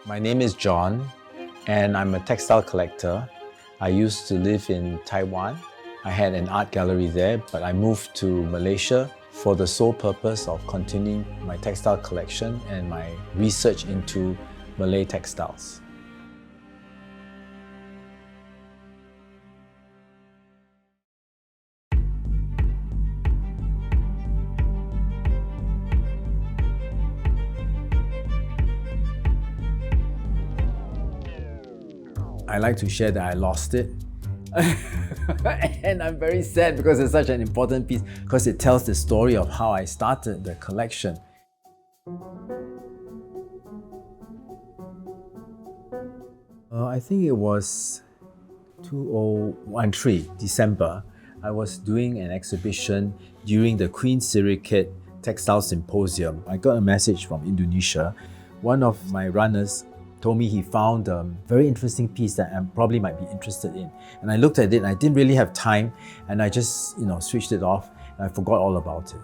My name is John and I'm a textile collector. I used to live in Taiwan. I had an art gallery there, but I moved to Malaysia for the sole purpose of continuing my textile collection and my research into Malay textiles. I like to share that I lost it. And I'm very sad because it's such an important piece, because it tells the story of how I started the collection. I think it was 2013, December. I was doing an exhibition during the Queen Sirikit Textile Symposium. I got a message from Indonesia. One of my runners told me he found a very interesting piece that I probably might be interested in. And I looked at it and I didn't really have time, and I just switched it off and I forgot all about it.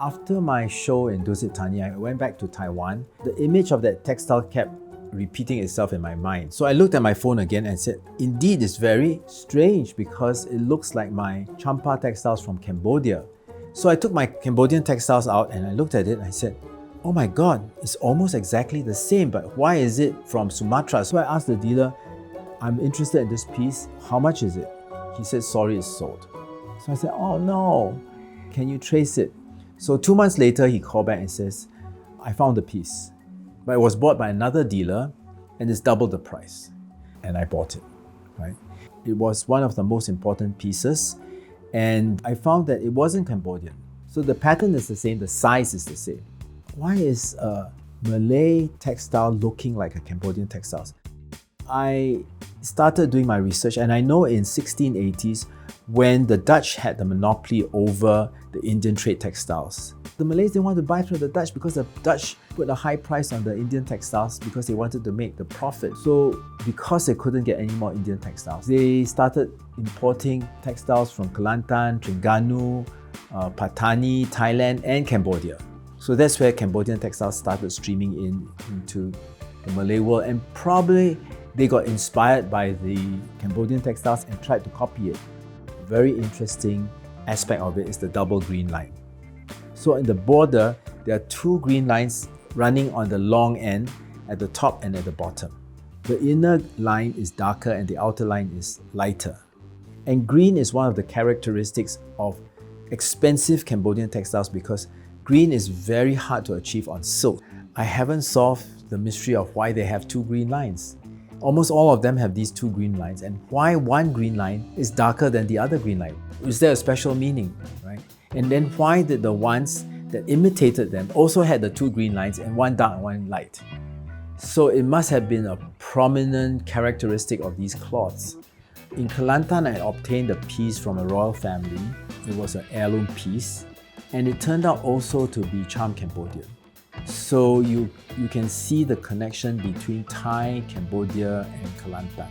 After my show in Dusit Thani, I went back to Taiwan. The image of that textile kept repeating itself in my mind. So I looked at my phone again and said, indeed, it's very strange because it looks like my Champa textiles from Cambodia. So I took my Cambodian textiles out and I looked at it and I said, oh my God, it's almost exactly the same, but why is it from Sumatra? So I asked the dealer, I'm interested in this piece, how much is it? He said, sorry, it's sold. So I said, oh no, can you trace it? So 2 months later, he called back and says, I found the piece, but it was bought by another dealer and it's double the price. And I bought it, right? It was one of the most important pieces, and I found that it wasn't Cambodian. So the pattern is the same, the size is the same. Why is a Malay textile looking like a Cambodian textiles? I started doing my research, and I know in 1680s, when the Dutch had the monopoly over the Indian trade textiles, the Malays didn't want to buy from the Dutch because the Dutch put a high price on the Indian textiles because they wanted to make the profit. So because they couldn't get any more Indian textiles, they started importing textiles from Kelantan, Terengganu, Patani, Thailand and Cambodia. So that's where Cambodian textiles started streaming into the Malay world, and probably they got inspired by the Cambodian textiles and tried to copy it. A very interesting aspect of it is the double green line. So in the border, there are two green lines running on the long end at the top and at the bottom. The inner line is darker and the outer line is lighter. And green is one of the characteristics of expensive Cambodian textiles because green is very hard to achieve on silk. I haven't solved the mystery of why they have two green lines. Almost all of them have these two green lines, and why one green line is darker than the other green line. Is there a special meaning, right? And then why did the ones that imitated them also had the two green lines and one dark and one light? So it must have been a prominent characteristic of these cloths. In Kelantan, I obtained a piece from a royal family. It was an heirloom piece. And it turned out also to be charm Cambodian. So you can see the connection between Thai, Cambodia and Kelantan.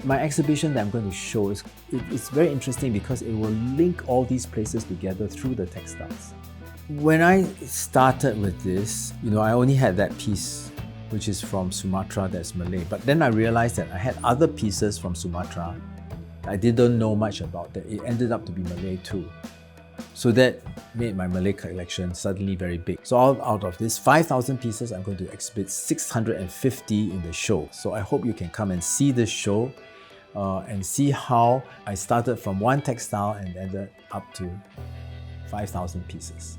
My exhibition that I'm going to show it's very interesting because it will link all these places together through the textiles. When I started with this, I only had that piece which is from Sumatra, that's Malay. But then I realized that I had other pieces from Sumatra I didn't know much about, that it ended up to be Malay too. So that made my Malay collection suddenly very big. So out of this 5,000 pieces, I'm going to exhibit 650 in the show. So I hope you can come and see this show and see how I started from one textile and ended up to 5,000 pieces.